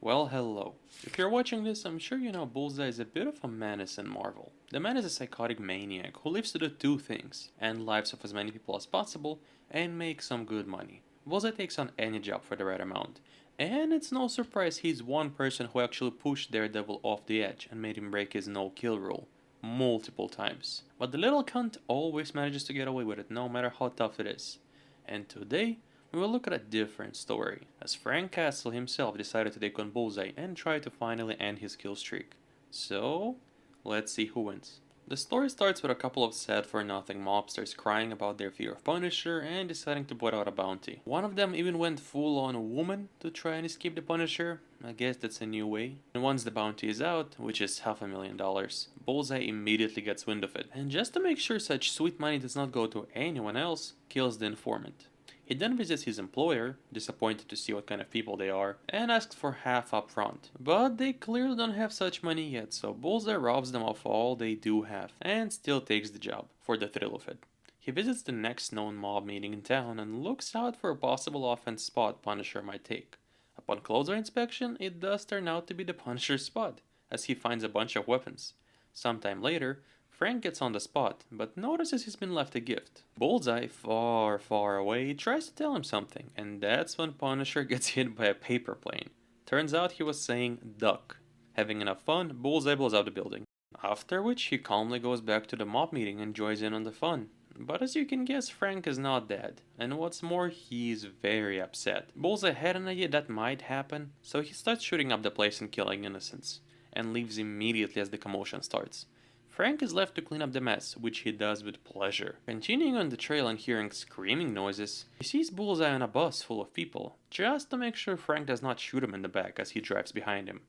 Well, hello. If you're watching this, I'm sure you know Bullseye is a bit of a menace in Marvel. The man is a psychotic maniac who lives to do two things: end lives of as many people as possible and make some good money. Bullseye takes on any job for the right amount, and it's no surprise he's one person who actually pushed Daredevil off the edge and made him break his no-kill rule multiple times. But the little cunt always manages to get away with it no matter how tough it is. And today, we will look at a different story, as Frank Castle himself decided to take on Bullseye and try to finally end his kill streak. So, let's see who wins. The story starts with a couple of sad-for-nothing mobsters crying about their fear of Punisher and deciding to put out a bounty. One of them even went full-on woman to try and escape the Punisher. I guess that's a new way. And once the bounty is out, which is $500,000, Bullseye immediately gets wind of it, and just to make sure such sweet money does not go to anyone else, kills the informant. He then visits his employer, disappointed to see what kind of people they are, and asks for half up front. But they clearly don't have such money yet, so Bullseye robs them of all they do have, and still takes the job, for the thrill of it. He visits the next known mob meeting in town and looks out for a possible offense spot Punisher might take. Upon closer inspection, it does turn out to be the Punisher's spot, as he finds a bunch of weapons. Sometime later, Frank gets on the spot, but notices he's been left a gift. Bullseye, far, far away, tries to tell him something, and that's when Punisher gets hit by a paper plane. Turns out he was saying duck. Having enough fun, Bullseye blows out the building. After which he calmly goes back to the mob meeting and joins in on the fun. But as you can guess, Frank is not dead, and what's more, he's very upset. Bullseye had an idea that might happen, so he starts shooting up the place and killing innocents, and leaves immediately as the commotion starts. Frank is left to clean up the mess, which he does with pleasure. Continuing on the trail and hearing screaming noises, he sees Bullseye on a bus full of people, just to make sure Frank does not shoot him in the back as he drives behind him.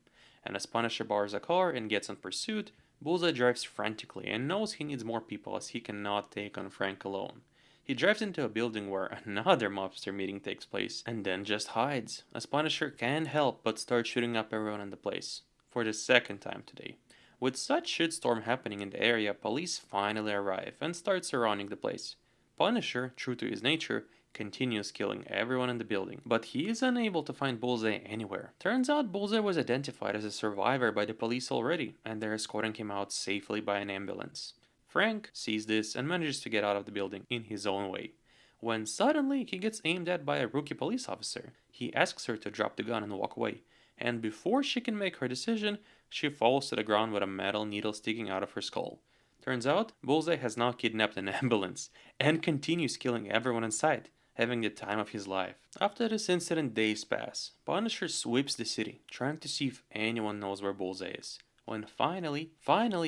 And as Punisher borrows a car and gets in pursuit, Bullseye drives frantically and knows he needs more people as he cannot take on Frank alone. He drives into a building where another mobster meeting takes place, and then just hides, as Punisher can't help but start shooting up everyone in the place, for the second time today. With such shitstorm happening in the area, police finally arrive and start surrounding the place. Punisher, true to his nature, continues killing everyone in the building, but he is unable to find Bullseye anywhere. Turns out Bullseye was identified as a survivor by the police already, and they're escorting him out safely by an ambulance. Frank sees this and manages to get out of the building in his own way, when suddenly he gets aimed at by a rookie police officer. He asks her to drop the gun and walk away, and before she can make her decision, she falls to the ground with a metal needle sticking out of her skull. Turns out, Bullseye has now kidnapped an ambulance, and continues killing everyone in sight, having the time of his life. After this incident, days pass. Punisher sweeps the city, trying to see if anyone knows where Bullseye is. When finally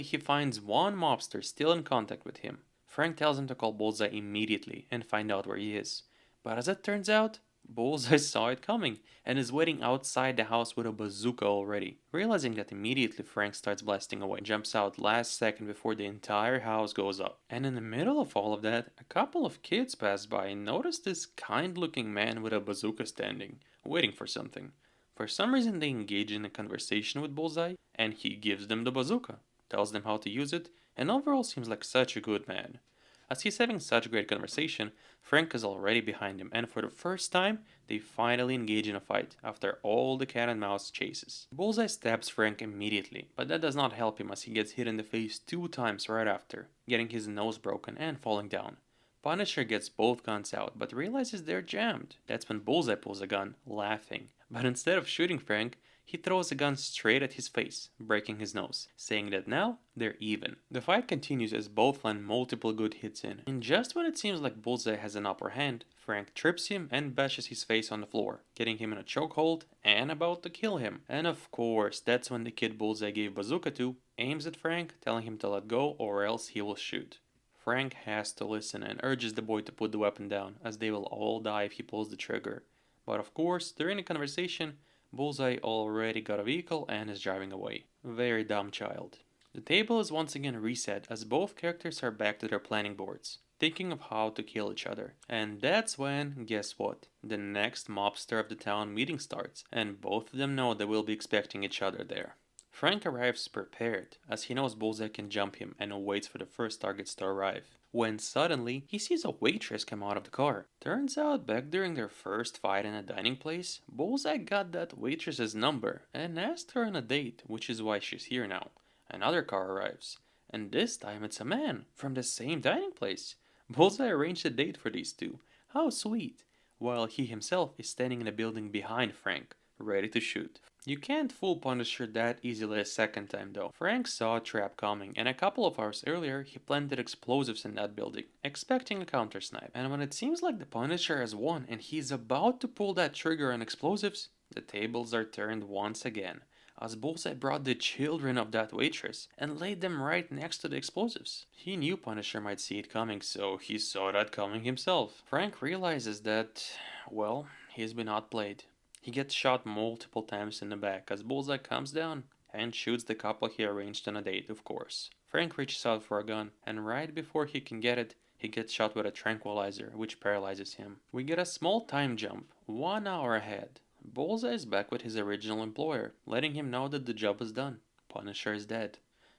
he finds one mobster still in contact with him. Frank tells him to call Bullseye immediately and find out where he is. But as it turns out, Bullseye saw it coming and is waiting outside the house with a bazooka already. Realizing that immediately, Frank starts blasting away, jumps out last second before the entire house goes up. And in the middle of all of that, a couple of kids pass by and notice this kind-looking man with a bazooka standing, waiting for something. For some reason they engage in a conversation with Bullseye, and he gives them the bazooka, tells them how to use it, and overall seems like such a good man. As he's having such great conversation, Frank is already behind him, and for the first time, they finally engage in a fight, after all the cat and mouse chases. Bullseye stabs Frank immediately, but that does not help him as he gets hit in the face 2 times right after, getting his nose broken and falling down. Punisher gets both guns out, but realizes they're jammed. That's when Bullseye pulls a gun, laughing. But instead of shooting Frank, he throws a gun straight at his face, breaking his nose, saying that now they're even. The fight continues as both land multiple good hits in. And just when it seems like Bullseye has an upper hand, Frank trips him and bashes his face on the floor, getting him in a chokehold and about to kill him. And of course, that's when the kid Bullseye gave bazooka to aims at Frank, telling him to let go or else he will shoot. Frank has to listen and urges the boy to put the weapon down, as they will all die if he pulls the trigger. But of course, during the conversation, Bullseye already got a vehicle and is driving away. Very dumb child. The table is once again reset as both characters are back to their planning boards, thinking of how to kill each other. And that's when, guess what? The next mobster of the town meeting starts, and both of them know they will be expecting each other there. Frank arrives prepared, as he knows Bullseye can jump him and waits for the first targets to arrive. When suddenly, he sees a waitress come out of the car. Turns out, back during their first fight in a dining place, Bullseye got that waitress's number and asked her on a date, which is why she's here now. Another car arrives, and this time it's a man from the same dining place. Bullseye arranged a date for these two. How sweet! While he himself is standing in a building behind Frank, ready to shoot. You can't fool Punisher that easily a second time though. Frank saw a trap coming, and a couple of hours earlier he planted explosives in that building, expecting a counter snipe. And when it seems like the Punisher has won and he's about to pull that trigger on explosives, the tables are turned once again, as Bullseye brought the children of that waitress and laid them right next to the explosives. He knew Punisher might see it coming, so he saw that coming himself. Frank realizes that, well, he's been outplayed. He gets shot multiple times in the back as Bullseye comes down and shoots the couple he arranged on a date, of course. Frank reaches out for a gun, and right before he can get it, he gets shot with a tranquilizer, which paralyzes him. We get a small time jump, 1 hour ahead. Bullseye is back with his original employer, letting him know that the job is done. Punisher is dead.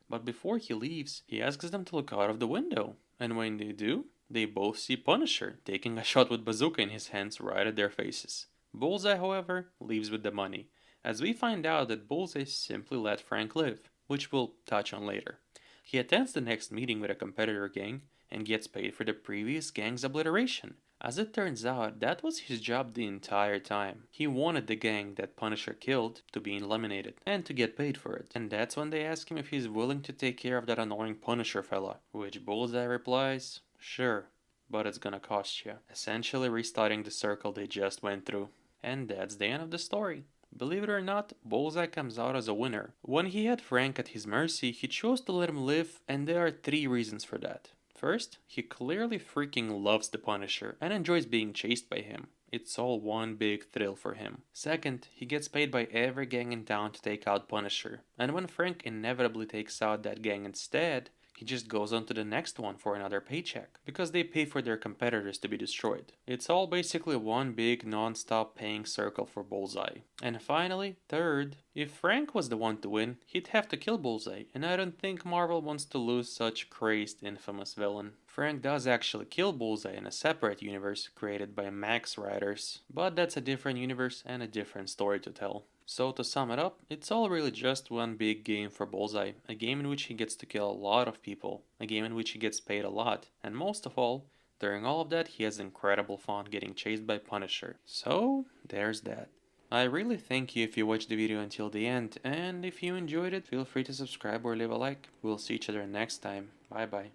But before he leaves, he asks them to look out of the window. And when they do, they both see Punisher taking a shot with bazooka in his hands right at their faces. Bullseye, however, leaves with the money, as we find out that Bullseye simply let Frank live, which we'll touch on later. He attends the next meeting with a competitor gang and gets paid for the previous gang's obliteration. As it turns out, that was his job the entire time. He wanted the gang that Punisher killed to be eliminated and to get paid for it. And that's when they ask him if he's willing to take care of that annoying Punisher fella, which Bullseye replies, "Sure, but it's gonna cost you," essentially restarting the circle they just went through. And that's the end of the story. Believe it or not, Bullseye comes out as a winner. When he had Frank at his mercy, he chose to let him live, and there are 3 reasons for that. First, he clearly freaking loves the Punisher and enjoys being chased by him. It's all one big thrill for him. Second, he gets paid by every gang in town to take out Punisher, and when Frank inevitably takes out that gang instead, he just goes on to the next one for another paycheck, because they pay for their competitors to be destroyed. It's all basically one big non-stop paying circle for Bullseye. And finally, third, if Frank was the one to win, he'd have to kill Bullseye, and I don't think Marvel wants to lose such crazed infamous villain. Frank does actually kill Bullseye in a separate universe created by Max writers, but that's a different universe and a different story to tell. So to sum it up, it's all really just one big game for Bullseye, a game in which he gets to kill a lot of people, a game in which he gets paid a lot, and most of all, during all of that he has incredible fun getting chased by Punisher. So there's that. I really thank you if you watched the video until the end, and if you enjoyed it, feel free to subscribe or leave a like. We'll see each other next time. Bye bye.